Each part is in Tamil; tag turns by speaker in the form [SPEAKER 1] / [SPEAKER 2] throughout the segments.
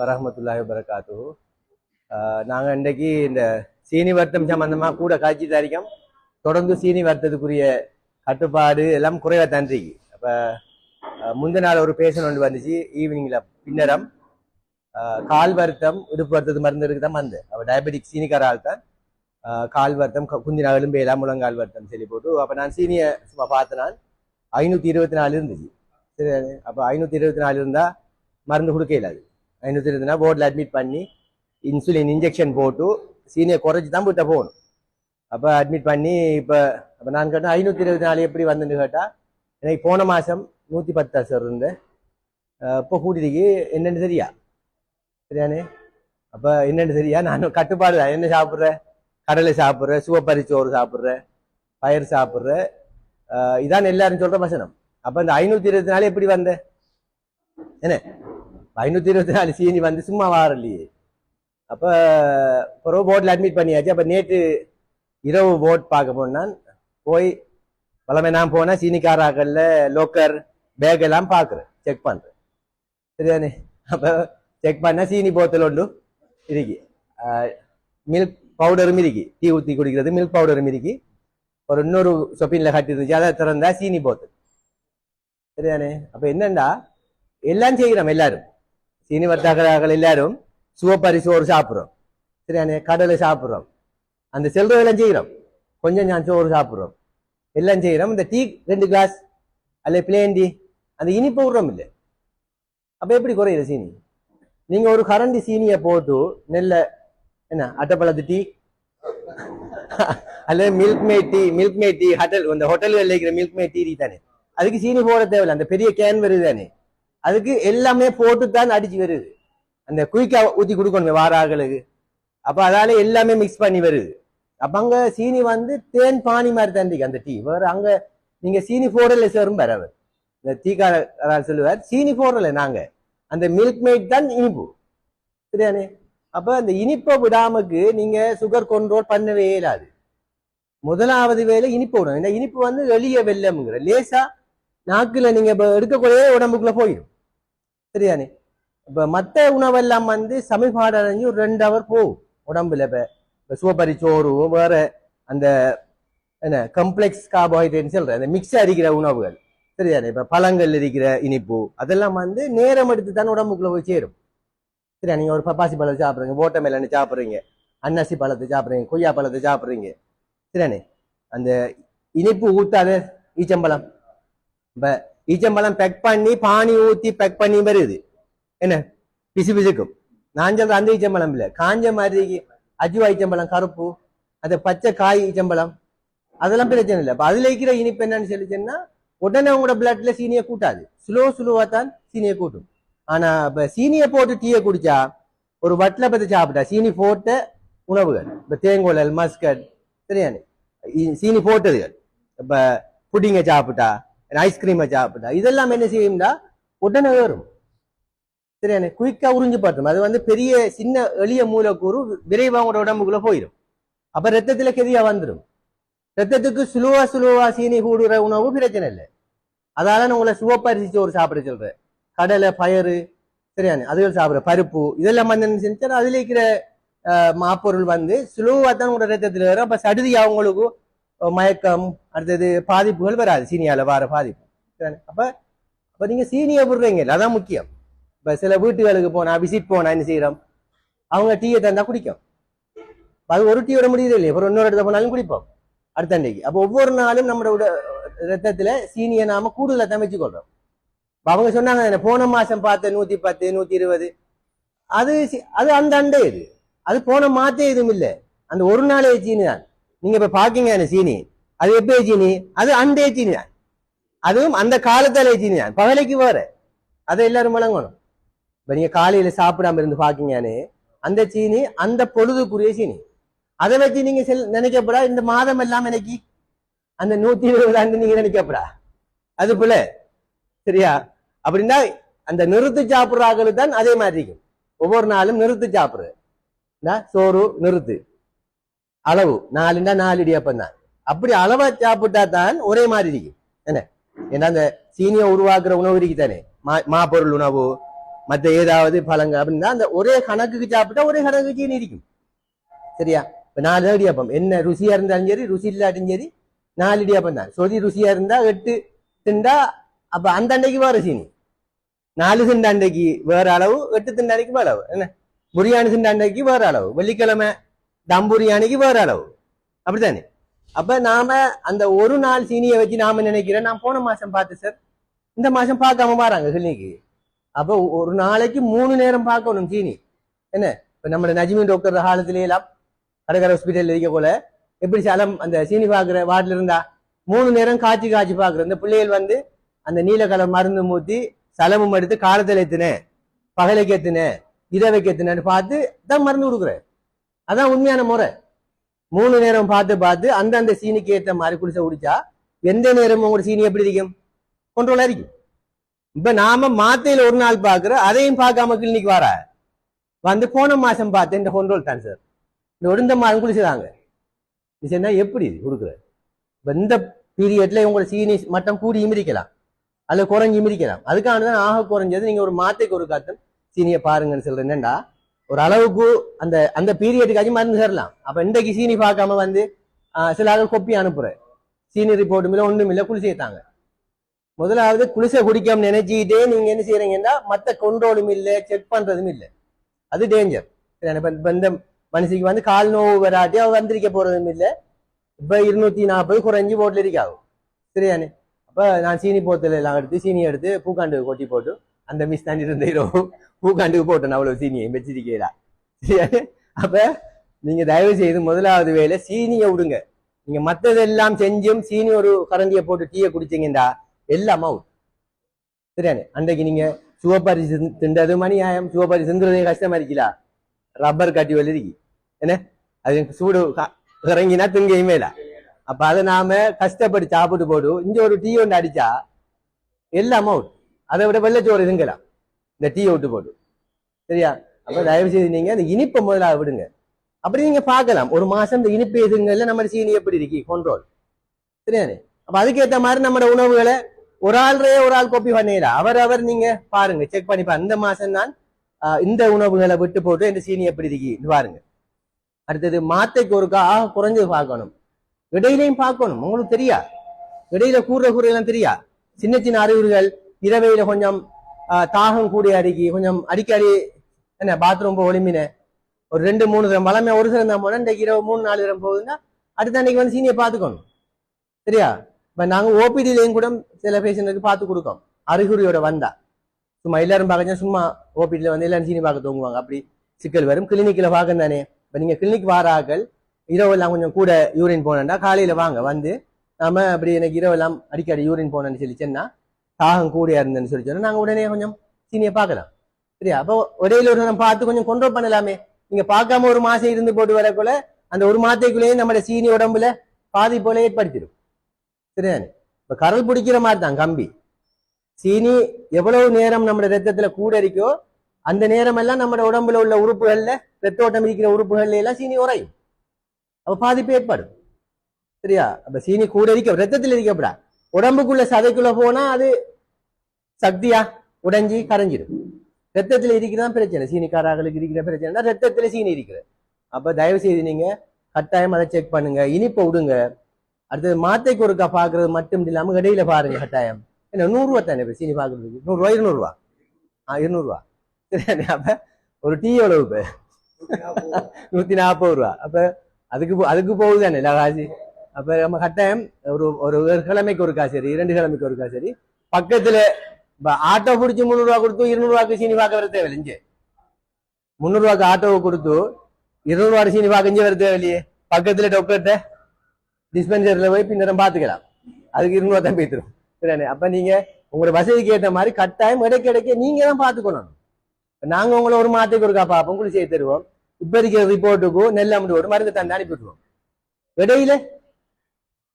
[SPEAKER 1] வரஹ்மத்துல்லாஹி வபரகாத்துஹு. நாங்கள் இன்றைக்கு இந்த சீனி வர்த்தம் சம்பந்தமாக கூட காட்சி தயாரிக்கும் தொடர்ந்து சீனி வர்த்தத்துக்குரிய கட்டுப்பாடு எல்லாம் குறைவா தன்றிக்கு. அப்போ முந்தின நாள் ஒரு பேஷண்ட் ஒன்று வந்துச்சு ஈவினிங்ல பின்னரம் கால் வருத்தம் இடுப்பு வருத்தது மருந்துக்கு தான் வந்து அவள் டயபெட்டிக் சீனிக்காரால் தான் கால் வருத்தம் குந்தினா எலும்பையெல்லாம் முழங்கால் வருத்தம் சொல்லி போட்டு அப்போ நான் சீனியை சும்மா பார்த்தனால் 524 இருந்துச்சு. சரி, அப்போ 524 இருந்தால் மருந்து கொடுக்க இல்லாது. 524 போர்டில் அட்மிட் பண்ணி இன்சுலின் இன்ஜெக்ஷன் போட்டு சீனியை குறைச்சி தான் விட்ட போகணும். அப்போ அட்மிட் பண்ணி இப்போ நான் கேட்டேன் 524 எப்படி வந்துன்னு கேட்டால் எனக்கு போன மாதம் 110 சார் இருந்தேன். இப்போ கூட்டிக்கு என்னென்னு தெரியா சரியானே. அப்போ என்னென்னு தெரியா நான் கட்டுப்பாடு தான். என்ன சாப்பிட்றேன்? கடலை சாப்பிட்றேன், சிவப்பரிச்சோறு சாப்பிட்றேன், பயிர் சாப்பிட்றேன், இதான் எல்லாரும் சொல்கிற வசனம். அப்போ இந்த 524 எப்படி வந்தேன்? என்ன 524 சீனி வந்து சும்மா வாரலையே. அப்போ ஒரு போர்டில் அட்மிட் பண்ணியாச்சு. அப்போ நேற்று இரவு போட் பார்க்க போனான். போய் பழமை நான் போனால் சீனிக்காராக்களில் லோக்கர் பேக் எல்லாம் பார்க்குறேன், செக் பண்ணுறேன் சரியானே. அப்போ செக் பண்ணால் சீனி போத்தல் ஒன்று இருக்கு, மில்க் பவுடரும் இருக்கு, டீ ஊற்றி குடிக்கிறது மில்க் பவுடரும் இருக்கு. ஒரு இன்னொரு சொப்பின்ல கட்டி இருந்துச்சு, அதை திறந்தா சீனி போத்தல் சரியானே. அப்போ என்னண்டா எல்லாம் செய்கிறோம், எல்லாரும் சீனி வர்த்தகர்கள் எல்லாரும் சிவப்பரிசோறு சாப்பிட்றோம் சரியானே, கடலை சாப்பிட்றோம், அந்த செல்றதெல்லாம் செய்கிறோம், கொஞ்சம் நான் சோறு சாப்பிட்றோம், எல்லாம் செய்கிறோம். இந்த டீ 2 கிளாஸ் அல்ல பிளேன் டீ அந்த இனிப்பு விடுறோம் இல்லை. அப்போ எப்படி குறையுது சீனி? நீங்கள் ஒரு கரண்டி சீனியை போட்டு நெல்ல என்ன அட்டைப்பழத்து டீ அல்லது மில்க் மேட் டீ அந்த ஹோட்டல்கள் இருக்கிற மில்க் மேட் டீ தானே, அதுக்கு சீனி போட தேவையில்லை. அந்த பெரிய கேன் வருது தானே, அதுக்கு எல்லாமே போட்டு தான் அடிச்சு வருது. அந்த குயிக்கா ஊற்றி கொடுக்கணும் வாராங்களுக்கு. அப்போ அதால எல்லாமே மிக்ஸ் பண்ணி வருது. அப்போ அங்கே சீனி வந்து தேன் பானி மாதிரி தான் அந்த டீ. வேறு அங்கே நீங்கள் சீனி போடலை சேரும் பரவர். இந்த டீக்கார சொல்லுவார் சீனி போடலை நாங்கள், அந்த மில்க் மேட் தான் இனிப்பு சரியானே. அப்போ அந்த இனிப்பை விடாமக்கு நீங்கள் சுகர் கண்ட்ரோல் பண்ணவே இயலாது. முதலாவது வேலை இனிப்பு விடணும். இந்த இனிப்பு வந்து எளிய வெள்ளம்ங்கிற லேசா நாக்கில் நீங்கள் இப்போ எடுக்கக்கூடிய உடம்புக்குள்ள போயிடும் சரியானே. இப்போ மற்ற உணவெல்லாம் வந்து சமைப்பாடு அடைஞ்சு ஒரு 2 ஹவர் போகும் உடம்புல. இப்போ சிவப்பரி சோறு வேற அந்த என்ன கம்ப்ளெக்ஸ் கார்போஹைட்ரேட் சொல்ற அந்த மிக்ஸ் அடிக்கிற உணவுகள் சரியானே. இப்போ பழங்கள் இருக்கிற இனிப்பு அதெல்லாம் வந்து நேரம் எடுத்து தான் உடம்புக்குள்ள போய் சேரும் சரியா. நீங்கள் ஒரு பப்பாசி பழத்தை சாப்பிட்றீங்க, வாட்டர்மெலன் சாப்பிட்றீங்க, அன்னாசி பழத்தை சாப்பிட்றீங்க, கொய்யா பழத்தை சாப்பிட்றீங்க சரியானே. அந்த இனிப்பு ஊத்தாத ஈச்சம்பழம், இப்போ ஈச்சம்பழம் பேக் பண்ணி பானி ஊற்றி பேக் பண்ணி வருது என்ன பிசு பிசுக்கும். நான் சொல்ற அந்த ஈச்சம்பழம் இல்லை, காஞ்ச மாதிரி அஜுவா ஈச்சம்பழம் கருப்பு, அந்த பச்சை காய் ஈச்சம்பழம் அதெல்லாம் பிரச்சனை இல்லை. இப்போ அதில் இருக்கிற இனிப்பு என்னன்னு சொல்லிச்சுன்னா உடனே உங்களோட பிளட்ல சீனியை கூட்டாது, ஸ்லோவா தான் சீனியை கூட்டும். ஆனா இப்ப சீனியை போட்டு டீயை குடிச்சா ஒரு வட்டில பத்தி சாப்பிட்டா சீனி போட்ட உணவுகள் இப்ப தேங்கோலல் மஸ்கட் சரியானே சீனி போட்டதுகள் இப்ப புட்டிங்கை சாப்பிட்டா ஐஸ்கிரீமை சாப்பிட்டா இதெல்லாம் என்ன செய்யும்டா உடனே ஏறும் சரியானே, குயிக்கா உறிஞ்சு பற்றும். அது வந்து பெரிய சின்ன எளிய மூலக்கூறு விரைவா உங்களோட உடம்புக்குள்ள போயிடும். அப்ப ரத்தத்துல கெதியா வந்துடும். ரத்தத்துக்கு சுலுவா சீனி கூடுற உணவு பிரச்சனை இல்லை. அதால நான் உங்களை சிவப்பரிசி சோறு சாப்பிட சொல்றேன், கடலை பயறு சரியானே அதுகள் சாப்பிட்ற பருப்பு இதெல்லாம் வந்து செஞ்சா அதுல இருக்கிற மாப்பொருள் வந்து சுலுவா தான் உங்களோட ரத்தத்துல வரும். அப்ப சடுதி அவங்களுக்கு மயக்கம் அடுத்தது பாதிப்புகள் வராது, சீனியால வர பாதிப்பு சரியானே. அப்ப நீங்க சீனியை விடுறீங்க, அதான் முக்கியம். இப்ப சில வீட்டுகளுக்கு போனா விசிட் போனா என்ன செய்யறோம், அவங்க டீயை தந்தா குடிக்கும். அது ஒரு டீ விட முடியுது இல்லையா, அப்புறம் இன்னொரு இடத்துல போனாலும் குடிப்போம் அடுத்த அன்றைக்கு. அப்போ ஒவ்வொரு நாளும் நம்மளோட ரத்தத்துல சீனியை நாம கூடுதலா தான் வச்சுக்கொள்றோம். அவங்க சொன்னாங்க போன மாசம் பார்த்த 110 120 அது அந்த அண்டை இது, அது போன மாத்தே எதுவும் இல்லை, அந்த ஒரு நாளே சீனி தான். நீங்க இப்ப பாக்கீங்க சீனி அது எப்பே சீனி, அது அண்டே சீனி தான், அதுவும் அந்த காலத்தாலே சீனி தான், பகலைக்கு வேற. அதை எல்லாரும் வழங்கணும். இப்ப நீங்க காலையில சாப்பிடாம இருந்து பாக்கீங்கன்னு அந்த சீனி அந்த பொழுதுக்குரிய சீனி, அதை வச்சு நீங்க நினைக்கப்படா இந்த மாதம் எல்லாம் எனக்கு அந்த 120 நீங்க நினைக்கப்படா அது போல சரியா. அப்படின்னா அந்த நிறுத்து சாப்பிட்றாங்களுக்கு தான் அதே மாதிரி இருக்கும். ஒவ்வொரு நாளும் நிறுத்து சாப்பிடுற சோறு நிறுத்து அளவு 4 இடியப்பம் தான். அப்படி அளவா சாப்பிட்டா தான் ஒரே மாதிரி இருக்கும் என்ன. ஏன்னா அந்த சீனியை உருவாக்குற உணவு இருக்கு தானே, மாப்பொருள் உணவு மற்ற ஏதாவது பழங்க அப்படின்னா அந்த ஒரே கணக்குக்கு சாப்பிட்டா ஒரே கணக்கு சீனி இருக்கும். சரியா? இப்ப 4 இடியாப்பம் என்ன ருசியா இருந்தாலும் சரி, ருசி இல்லாட்டியும் சரி 4 இடியாப்பம் தான். சொதி ருசியா இருந்தா 8 திண்டா அப்ப அந்த அண்டைக்கு வேற சீனி, 4 திண்ட அண்டைக்கு வேற அளவு, 8 திண்ட அன்னைக்கு வேற அளவு. என்ன பிரியாணி திண்ட அண்டைக்கு வேற அளவு, வெள்ளிக்கிழமை தம் பிரியாணிக்கு வேற அளவு, அப்படித்தானே? அப்ப நாம அந்த ஒரு நாள் சீனியை வச்சு நாம நினைக்கிறேன், நான் போன மாசம் பார்த்து சார் இந்த மாசம் பார்க்காம வராங்க கிளினிக்கு. அப்ப ஒரு நாளைக்கு 3 நேரம் பார்க்கணும் சீனி. என்ன இப்ப நம்ம நஜ்மின் டாக்டர் காலத்திலே எல்லாம் கடற்கரை ஹாஸ்பிட்டல் இருக்க போல எப்படி சலம் அந்த சீனி பாக்குற வார்டில் இருந்தா 3 நேரம் காய்ச்சி பாக்குற இந்த பிள்ளைகள் வந்து அந்த நீல கலர் மருந்து மூத்தி சலமும் எடுத்து காலத்தில் எத்தினேன், பகலைக்கு எத்தினேன், இரவைக்கு எத்தினேன்னு பார்த்து தான் மருந்து கொடுக்குறேன். அதான் உண்மையான முறை. 3 நேரம் பார்த்து அந்தந்த சீனிக்கு ஏற்ற மாதிரி குடிச்சா எந்த நேரமும் உங்களோட சீனி எப்படி இருக்கும்? கண்ட்ரோலா இருக்கும். இப்ப நாம மாத்தையில ஒரு நாள் பாக்குற அதையும் பார்க்காம கிளினிக் வர வந்து போன மாசம் பார்த்தேன் இந்த கண்ட்ரோல் தான் சார், இந்த ஒடுந்த மாதம் குளிச்சுதாங்க சொன்னா எப்படி கொடுக்குற? இந்த பீரியட்ல உங்களோட சீனி மட்டம் கூடியும் இருக்கலாம் அல்ல குறைஞ்சும் இருக்கலாம். அதுக்கானதான் ஆக குறைஞ்சது நீங்க ஒரு மாத்தைக்கு ஒரு காத்தம் சீனியை பாருங்கன்னு சொல்றேன். என்னண்டா ஒரு அளவுக்கு அந்த அந்த பீரியடுக்காச்சும் மருந்து தரலாம். அப்ப இன்றைக்கு சீனி பார்க்காம வந்து சில ஆள் கொப்பி அனுப்புறேன், சீனி ரிப்போர்ட்டும் இல்லை ஒண்ணும் இல்லை குளிசைத்தாங்க. முதலாவது குளிசை குடிக்காம நினைச்சுக்கிட்டே நீங்க என்ன செய்யறீங்கன்னா மத்த கண்ட்ரோலும் இல்லை, செக் பண்றதும் இல்லை. அது டேஞ்சர். இப்ப இந்த மனுஷிக்கு வந்து கால் நோவு வராட்டி அவ வந்திருக்க போறதும் இல்லை. இப்ப 240 குறைஞ்சி போட்டுல இருக்காகும். சரியானே? அப்ப நான் சீனி போத்தல எல்லாம் எடுத்து சீனி எடுத்து பூக்காண்டு கொட்டி போட்டு அந்த மிஸ் தண்ணி இருந்த இரவு பூக்காண்டுக்கு போட்டேன் அவ்வளவு சீனியை வச்சிருக்கீங்களா? சரியானே? அப்ப நீங்க தயவு செய்து முதலாவது வேலை சீனியை விடுங்க. நீங்க மத்ததெல்லாம் செஞ்சும் சீனி ஒரு கரண்டியை போட்டு டீயை குடிச்சீங்கடா எல்லாம் அவுட். சரியானே? அன்றைக்கு நீங்க சிவப்பரிசி திண்டது மணியாயம், சிவப்பரிசி தின்றதே கஷ்டமா இருக்கலா, ரப்பர் கட்டி வெளிருக்கு என்ன அது சூடு இறங்கினா திங்கையுமே இல்ல. அப்ப அதை நாம கஷ்டப்பட்டு சாப்பிட்டு போடு இங்க ஒரு டீ ஒன்று அடிச்சா எல்லாம் அவுட். அதை விட வெள்ளச்சோறு திங்கலாம் இந்த டீயை விட்டு போட்டு. சரியா? அப்ப தயவு செய்து நீங்க அந்த இனிப்பை முதலாக விடுங்க. அப்படி நீங்க பார்க்கலாம் ஒரு மாசம் இந்த இனிப்பு எதுங்கள்ல நம்ம சீனி எப்படி இருக்கு கண்ட்ரோல். சரியானே? அப்ப அதுக்கேற்ற மாதிரி நம்ம உணவுகளை ஒரு ஆள் காப்பி பண்ணிடலாம். அவர் நீங்க பாருங்க, செக் பண்ணி பாருங்க. இந்த மாசம் தான் இந்த உணவுகளை விட்டு போட்டு இந்த சீனி எப்படி இருக்கு பாருங்க. அடுத்தது மாத்தைக்கு ஒருக்கா குறைஞ்சது பார்க்கணும், இடையிலையும் பார்க்கணும். உங்களுக்கு தெரியா இடையில கூறையெல்லாம் தெரியா? சின்ன சின்ன அறிகுறிகள், இரவையில கொஞ்சம் தாகம் கூடிய அடிக்கி கொஞ்சம் அடிக்கடி என்ன பாத்ரூம் போக ஒளிமின ஒரு 2-3 தரம் வளமே ஒரு சிலம் தான் போனா இன்றைக்கு இரவு 3-4 தரம் போகுதுன்னா அடுத்த அன்னைக்கு வந்து சீனியை பார்த்துக்கணும். சரியா? இப்ப நாங்க ஓபிடிலையும் கூட சில பேஷண்ட்டுக்கு பார்த்து கொடுக்கோம் அறிகுறியோட வந்தா. சும்மா எல்லாரும் பார்க்க சும்மா ஓபிடியில வந்து எல்லாரும் சீனி பார்க்க தூங்குவாங்க, அப்படி சிக்கல் வரும். கிளினிக்ல பார்க்க தானே. இப்ப நீங்க கிளினிக் வாராக்கள் இரவெல்லாம் கொஞ்சம் கூட யூரின் போனேன்டா காலையில வாங்க வந்து நாம அப்படி எனக்கு இரவெல்லாம் அடிக்கடி யூரின் போனேன்னு சொல்லிச்சேன்னா தாகம் கூடியா இருந்தேன்னு சொல்லி சொன்னா நாங்க உடனே கொஞ்சம் சீனியை பார்க்கலாம். சரியா? அப்போ இடையில ஒரு நம்ம பார்த்து கொஞ்சம் கண்ட்ரோல் பண்ணலாமே. நீங்க பார்க்காம ஒரு மாசம் இருந்து போட்டு வரக்குள்ள அந்த ஒரு மாசத்துக்குள்ளேயே நம்ம சீனி உடம்புல பாதிப்போல ஏற்படுத்திடும். சரிதானே? இப்ப கரல் பிடிக்கிற மாதிரி தான் கம்பி. சீனி எவ்வளவு நேரம் நம்ம ரத்தத்துல கூட இருக்கோ அந்த நேரம் எல்லாம் நம்ம உடம்புல உள்ள உறுப்புகள்ல ரத்த ஓட்டம் இருக்கிற உறுப்புகள்ல எல்லாம் சீனி உறையும். அப்ப பாதிப்பு ஏற்படும். சரியா? அப்ப சீனி கூட இருக்க ரத்தத்துல இருக்கப்படா உடம்புக்குள்ள சதைக்குள்ள போனா அது சக்தியா உடைஞ்சி கரைஞ்சிடும். ரத்தத்துல இருக்கிறதான் பிரச்சனை. சீனிக்காரர்களுக்கு இருக்கிற பிரச்சனை ரத்தத்துல சீனி இருக்கிறது. அப்ப தயவு செய்து நீங்க கட்டாயம் அதை செக் பண்ணுங்க, இனிப்பை விடுங்க. அடுத்தது மாத்தைக்கு ஒருக்கா பாக்குறது மட்டும் இல்லாம இடையில பாருங்க கட்டாயம். என்ன 100 ரூபா தானே சீனி பாக்குறதுக்கு? 100 ரூபா 200 ரூபா 200 ரூபா. சரி, அப்ப ஒரு டீ எவ்வளவு இப்ப 140 ரூபா. அப்ப அதுக்கு போகுது தானே காசு. அப்ப நம்ம கட்டாயம் ஒரு கிழமைக்கு ஒருக்கா சரி 2 கிழமைக்கு ஒருக்கா சரி பக்கத்துல ஆட்டோ பிடிச்சி 300 ரூபா கொடுத்து 200 ரூபாய்க்கு சீனி பார்க்க வர தேவையில்லை. 300 ரூபாய்க்கு ஆட்டோவை கொடுத்து 200 ரூபாய் சீனி பார்க்க இங்கே வர தேவையில்லையே. பக்கத்துல டாக்டர்கிட்ட டிஸ்பென்சர்ல போய் பின்னரம் பாத்துக்கலாம். அதுக்கு 200 ரூபா தான் போய்த்திரும். சரியானே? அப்ப நீங்க உங்களோட வசதிக்கு ஏற்ற மாதிரி கட்டாயம் இடைக்க நீங்க தான் பாத்துக்கணும். நாங்க உங்களை ஒரு மாதத்துக்கு ஒருக்கா பார்ப்போம், குளிச்சு செய்து தருவோம். இப்ப இருக்கிற ரிப்போர்ட்டுக்கு நெல் அமௌண்ட் மருந்து தந்து அனுப்பிவிட்டுருவோம். இடையில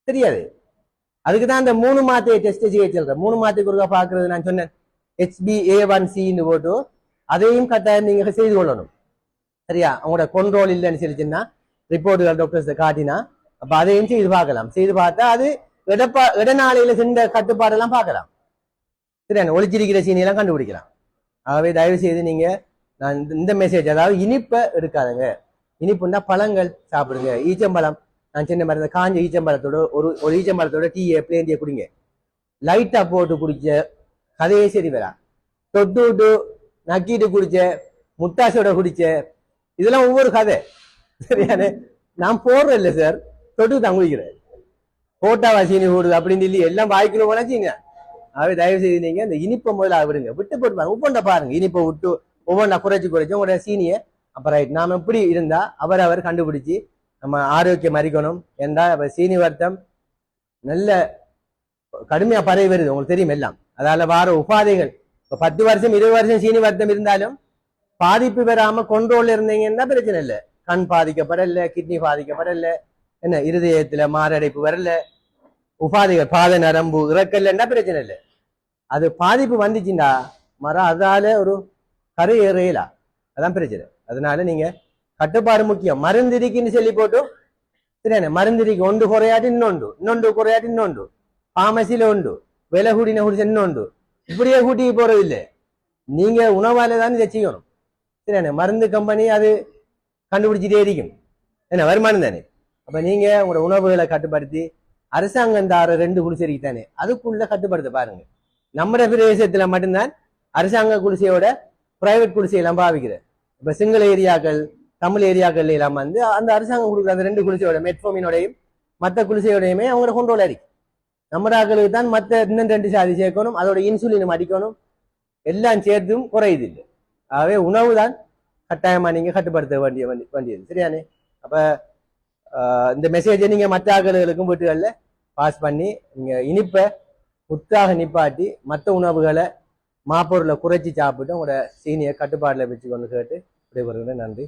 [SPEAKER 1] தெரியாது. அதுக்குதான் அந்த 3 மாத்தையை டெஸ்ட் செய்ய சொல்றேன். 3 மாதத்துக்கு ஒருக்கா பாக்குறது நான் சொன்னேன் HbA1c போட்டு அதையும் கட்டாயம் நீங்க செய்து கொள்ளணும். சரியா? அவங்களோட கண்ட்ரோல் இல்லைன்னு சொல்லிச்சுன்னா ரிப்போர்ட்டுகள் டாக்டர்ஸ் காட்டினா அப்ப அதையும் செய்து பார்க்கலாம். செய்து பார்த்தா அது இடநாளையில சென்ற கட்டுப்பாடெல்லாம் பார்க்கலாம். சரியா? ஒளிச்சிருக்கிற சீனியெல்லாம் கண்டுபிடிக்கலாம். ஆகவே தயவு செய்து நீங்க நான் இந்த மெசேஜ், அதாவது இனிப்பை எடுக்காதுங்க. இனிப்புன்னா பழங்கள் சாப்பிடுங்க. ஈச்சம்பழம், நான் சின்ன மாதிரி காஞ்ச ஈச்சம்பழத்தோட ஒரு ஈச்சம்பழத்தோட டீயை பிளேன் டீயை குடிங்க. லைட்டா போட்டு குடிச்ச கதையே சரி வரா. தொட்டு விட்டு நக்கிட்டு குடிச்ச, முட்டாசோட குடிச்ச, இதெல்லாம் ஒவ்வொரு கதை. சரியானே? நான் போடுறேன் இல்லை சார், தொட்டு தான் குடிக்கிறேன். போட்டாவா சீனி போடுது அப்படின்னு சொல்லி எல்லாம் வாய்க்குள்ள போனாச்சிங்க. ஆகவே தயவு செய்து நீங்க இந்த இனிப்பை முதல்ல விடுங்க. விட்டு போட்டு பாருங்க, ஒவ்வொன்றா பாருங்க. இனிப்பை விட்டு ஒவ்வொன்றா குறைச்சி உங்களோட சீனியை அப்புறம் நாம எப்படி இருந்தா அவர் கண்டுபிடிச்சு நம்ம ஆரோக்கியம் அறிக்கணும் என்றா. சீனி வருத்தம் நல்ல கடுமையா பரவி வருது, உங்களுக்கு தெரியும் எல்லாம். அதால வார உபாதைகள், இப்ப 10 வருஷம் 20 வருஷம் சீனி வருத்தம் இருந்தாலும் பாதிப்பு பெறாம கொண்டோல் இருந்தீங்கன்னா பிரச்சனை இல்லை. கண் பாதிக்கப்படல, கிட்னி பாதிக்கப்படல, என்ன இருதயத்துல மாரடைப்பு வரல, உபாதைகள் பாத நரம்பு இறக்கலன்னா பிரச்சனை இல்லை. அது பாதிப்பு வந்துச்சுண்டா அதால ஒரு கரை ஏறையலா, அதான் பிரச்சனை. அதனால நீங்க கட்டுப்பாடு முக்கியம். மருந்திரிக்குன்னு சொல்லி போட்டும் சரியான மருந்திரிக்கு ஒன்று குறையாட்டி இன்னொன்று குறையாட்டி இன்னொன்று, பாமசியில உண்டு, விலை கூடின குடிச்ச இன்னொன்று, இப்படியே கூட்டி போறது இல்லை. நீங்க உணவால தான் இதை செய்யணும். சரியான மருந்து கம்பெனி அது கண்டுபிடிச்சிட்டே இருக்கும், என்ன வருமானம் தானே. அப்ப நீங்க உங்களோட உணவுகளை கட்டுப்படுத்தி அரசாங்கம் தார 2 குடிசைக்கு தானே அதுக்குள்ள கட்டுப்படுத்த பாருங்க. நம்ம பிரதேசத்துல மட்டும்தான் அரசாங்க குடிசையோட பிரைவேட் குடிசையெல்லாம் பாவிக்கிறேன். இப்ப சிங்கள ஏரியாக்கள், தமிழ் ஏரியாக்கள் எல்லாம் வந்து அந்த அரசாங்கம் கொடுக்குற அந்த 2 குடிசையோட மெட்ஃபோமினோடையும் மற்ற குடிசையோடையுமே அவங்களோட கொண்டோல இருக்கு. நம்ம ஆக்களுக்கு தான் மற்ற இன்னும் 2 சாதி சேர்க்கணும், அதோட இன்சுலினும் அடிக்கணும், எல்லாம் சேர்த்தும் குறையுது இல்லை. ஆகவே உணவு தான் கட்டாயமா நீங்க கட்டுப்படுத்த வேண்டியது. சரியானே? அப்ப இந்த மெசேஜை நீங்க மற்ற ஆக்களுக்கும் வீட்டுகளில் பாஸ் பண்ணி நீங்க இனிப்பை முத்தாக நிப்பாட்டி மற்ற உணவுகளை மாப்பொருளை குறைச்சி சாப்பிட்டு உங்களோட சீனியை கட்டுப்பாட்டில் வச்சுக்கொண்டு கேட்டு விடைபெறுகிறேன். நன்றி.